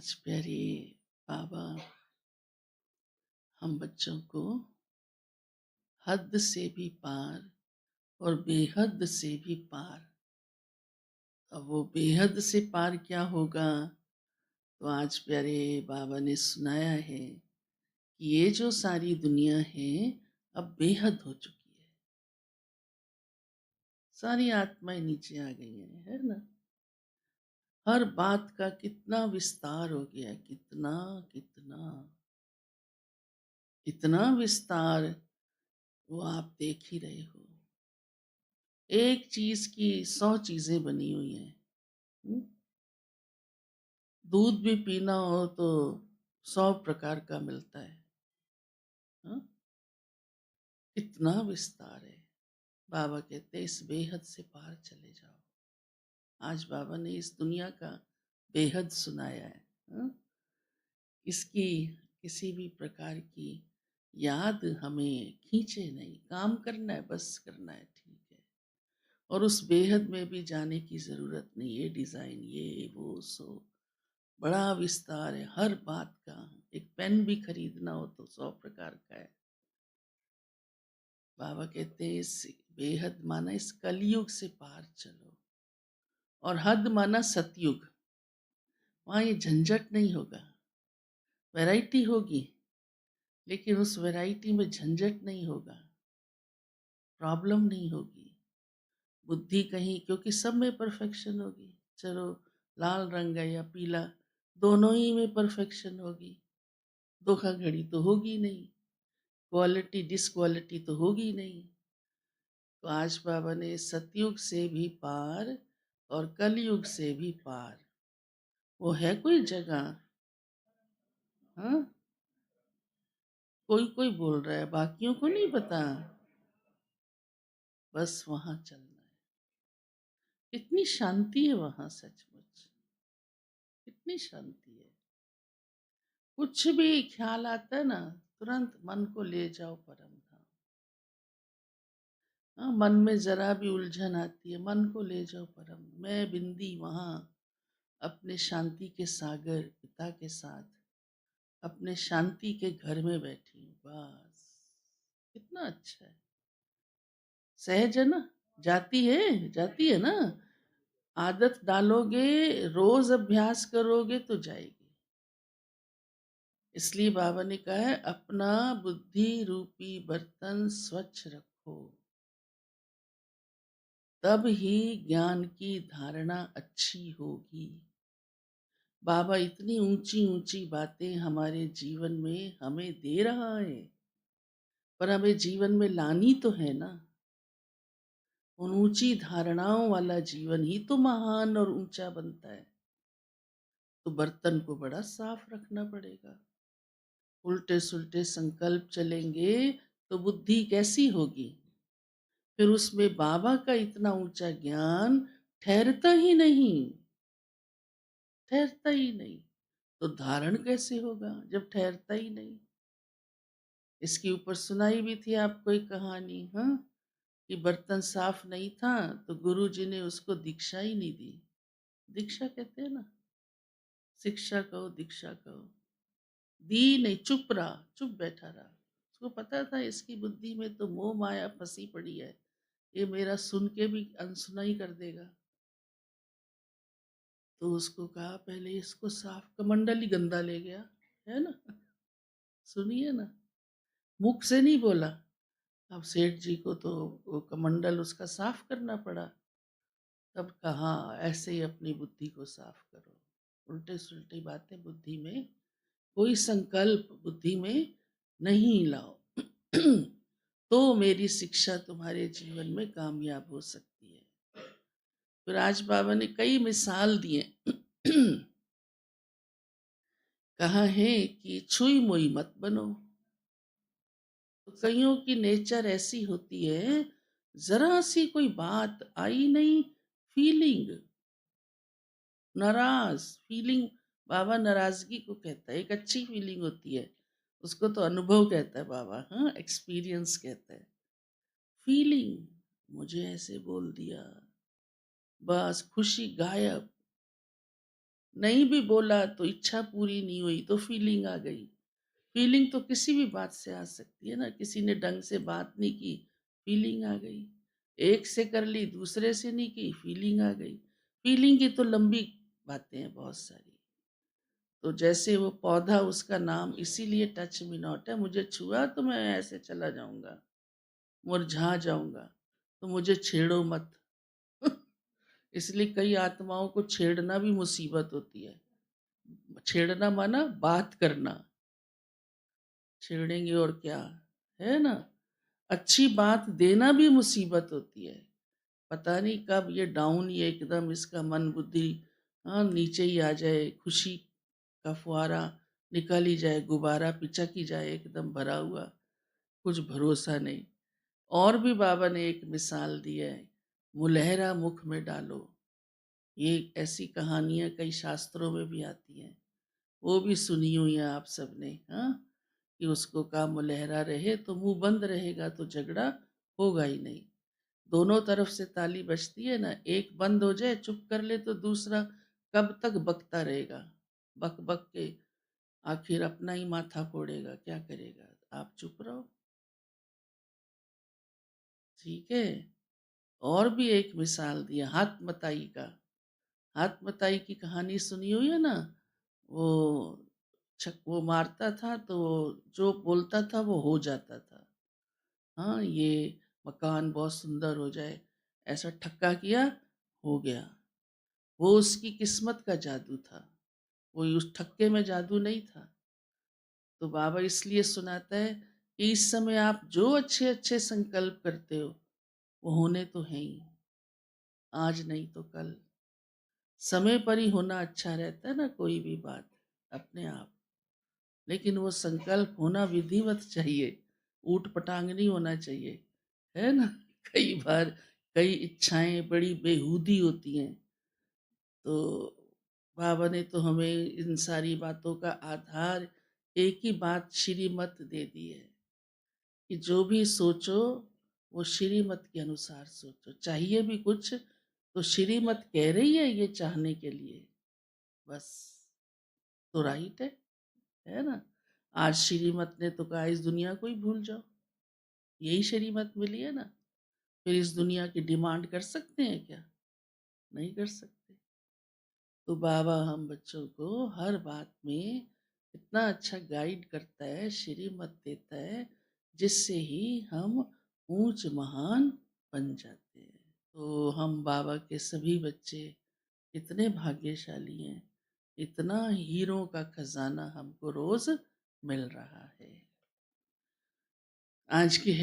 आज प्यारे बाबा हम बच्चों को हद से भी पार और बेहद से भी पार। अब वो बेहद से पार क्या होगा, तो आज प्यारे बाबा ने सुनाया है कि ये जो सारी दुनिया है अब बेहद हो चुकी है। सारी आत्माएं नीचे आ गई हैं, है ना। हर बात का कितना विस्तार हो गया, कितना कितना इतना विस्तार वो आप देख ही रहे हो। एक चीज की 100 चीजें बनी हुई हैं। हम्म? दूध भी पीना हो तो 100 प्रकार का मिलता है। हाँ? इतना विस्तार है। बाबा कहते हैं इस बेहद से पार चले जाओ। आज बाबा ने इस दुनिया का बेहद सुनाया है। हाँ? इसकी किसी भी प्रकार की याद हमें खींचे नहीं, काम करना है, बस करना है, ठीक है। और उस बेहद में भी जाने की जरूरत नहीं। ये डिजाइन, ये वो सो बड़ा विस्तार है हर बात का। एक पेन भी खरीदना हो तो 100 प्रकार का है। बाबा कहते हैं इस बेहद माना इस कलयुग से पार चलो, और हद माना सतयुग। वहां ये झंझट नहीं होगा। वैरायटी होगी, लेकिन उस वैरायटी में झंझट नहीं होगा, प्रॉब्लम नहीं होगी। बुद्धि कहीं, क्योंकि सब में परफेक्शन होगी। चलो लाल रंग है या पीला, दोनों ही में परफेक्शन होगी। धोखाधड़ी तो होगी नहीं, क्वालिटी डिसक्वालिटी तो होगी नहीं। तो आज बाबा ने सतयुग से भी पार और कलयुग से भी पार, वो है कोई जगह? हाँ, कोई कोई बोल रहा है, बाकियों को नहीं पता। बस वहां चलना है। इतनी शांति है वहां, सचमुच इतनी शांति है। कुछ भी ख्याल आता है ना, तुरंत मन को ले जाओ परम धाम। हाँ, मन में जरा भी उलझन आती है, मन को ले जाओ परम। मैं बिंदी वहां अपने शांति के सागर पिता के साथ अपने शांति के घर में बैठी हूँ। बस कितना अच्छा है। सहज है ना, जाती है ना। आदत डालोगे, रोज अभ्यास करोगे तो जाएगी। इसलिए बाबा ने कहा है अपना बुद्धि रूपी बर्तन स्वच्छ रखो, तब ही ज्ञान की धारणा अच्छी होगी। बाबा इतनी ऊंची ऊंची बातें हमारे जीवन में हमें दे रहा है, पर हमें जीवन में लानी तो है ना। उन ऊंची धारणाओं वाला जीवन ही तो महान और ऊंचा बनता है। तो बर्तन को बड़ा साफ रखना पड़ेगा। उल्टे सुल्टे संकल्प चलेंगे तो बुद्धि कैसी होगी? फिर उसमें बाबा का इतना ऊंचा ज्ञान ठहरता ही नहीं, ठहरता ही नहीं। तो धारण कैसे होगा जब ठहरता ही नहीं? इसके ऊपर सुनाई भी थी आपको एक कहानी, हाँ, कि बर्तन साफ नहीं था तो गुरु जी ने उसको दीक्षा ही नहीं दी। दीक्षा कहते हैं ना, शिक्षा कहो दीक्षा कहो, दी नहीं, चुप रहा, चुप बैठा रहा। उसको पता था इसकी बुद्धि में तो मोह माया फंसी पड़ी है, ये मेरा सुन के भी अनसुना ही कर देगा। तो उसको कहा पहले इसको साफ, कमंडल ही गंदा ले गया, है ना। सुनिए ना, मुख से नहीं बोला। अब सेठ जी को तो वो कमंडल उसका साफ करना पड़ा। तब कहा ऐसे ही अपनी बुद्धि को साफ करो। उल्टे सुल्टी बातें बुद्धि में, कोई संकल्प बुद्धि में नहीं लाओ। तो मेरी शिक्षा तुम्हारे जीवन में कामयाब हो सकती है। फिर आज बाबा ने कई मिसाल दिए। कहा है कि छुई मुई मत बनो। तो कईयों की नेचर ऐसी होती है, जरा सी कोई बात आई नहीं, फीलिंग नाराज, फीलिंग। बाबा नाराजगी को कहता है, एक अच्छी फीलिंग होती है, उसको तो अनुभव कहता है बाबा, हाँ, एक्सपीरियंस कहता है। फीलिंग, मुझे ऐसे बोल दिया, बस खुशी गायब। नहीं भी बोला तो इच्छा पूरी नहीं हुई तो फीलिंग आ गई। फीलिंग तो किसी भी बात से आ सकती है ना, किसी ने ढंग से बात नहीं की, फीलिंग आ गई। एक से कर ली, दूसरे से नहीं की, फीलिंग आ गई। फीलिंग की तो लंबी बातें हैं बहुत सारी। तो जैसे वो पौधा, उसका नाम इसीलिए टच मी नॉट है, मुझे छुआ तो मैं ऐसे चला जाऊंगा, मुरझा जाऊंगा, तो मुझे छेड़ो मत। इसलिए कई आत्माओं को छेड़ना भी मुसीबत होती है। छेड़ना माना बात करना, छेड़ेंगे और क्या, है ना। अच्छी बात देना भी मुसीबत होती है। पता नहीं कब ये डाउन, ये एकदम इसका मन बुद्धि हाँ नीचे ही आ जाए, खुशी का फुहारा निकल ही जाए, गुब्बारा पिचक ही जाए एकदम भरा हुआ, कुछ भरोसा नहीं। और भी बाबा ने एक मिसाल दी है, मुलहरा मुख में डालो। ये ऐसी कहानियां कई शास्त्रों में भी आती हैं, वो भी सुनी हुई है आप सबने। हाँ, कि उसको कहा मुलहरा रहे तो मुंह बंद रहेगा तो झगड़ा होगा ही नहीं। दोनों तरफ से ताली बजती है ना, एक बंद हो जाए चुप कर ले तो दूसरा कब तक बकता रहेगा, बक बक के आखिर अपना ही माथा फोड़ेगा, क्या करेगा। आप चुप रहो, ठीक है। और भी एक मिसाल दिया हाथ मताई का। हाथ मताई की कहानी सुनी हुई है ना। वो वो मारता था तो जो बोलता था वो हो जाता था। हाँ, ये मकान बहुत सुंदर हो जाए, ऐसा ठक्का किया, हो गया। वो उसकी किस्मत का जादू था, वो उस ठक्के में जादू नहीं था। तो बाबा इसलिए सुनाता है कि इस समय आप जो अच्छे अच्छे संकल्प करते हो वो होने तो हैं ही, आज नहीं तो कल। समय पर ही होना अच्छा रहता है ना कोई भी बात, अपने आप। लेकिन वो संकल्प होना विधिवत चाहिए, ऊट पटांग नहीं होना चाहिए, है ना। कई बार कई इच्छाएं बड़ी बेहूदी होती हैं। तो बाबा ने तो हमें इन सारी बातों का आधार एक ही बात श्रीमत दे दी है, कि जो भी सोचो वो श्रीमत के अनुसार सोचो। चाहिए भी कुछ तो श्रीमत कह रही है ये चाहने के लिए, बस। तो राइट है ना। आज श्रीमत ने तो कहा इस दुनिया को ही भूल जाओ, यही श्रीमत मिली है ना। फिर इस दुनिया की डिमांड कर सकते हैं क्या? नहीं कर सकते। तो बाबा हम बच्चों को हर बात में इतना अच्छा गाइड करता है, श्रीमत देता है, जिससे ही हम ऊंच महान बन जाते हैं। तो हम बाबा के सभी बच्चे इतने भाग्यशाली हैं, इतना हीरों का खजाना हमको रोज मिल रहा है। आज की है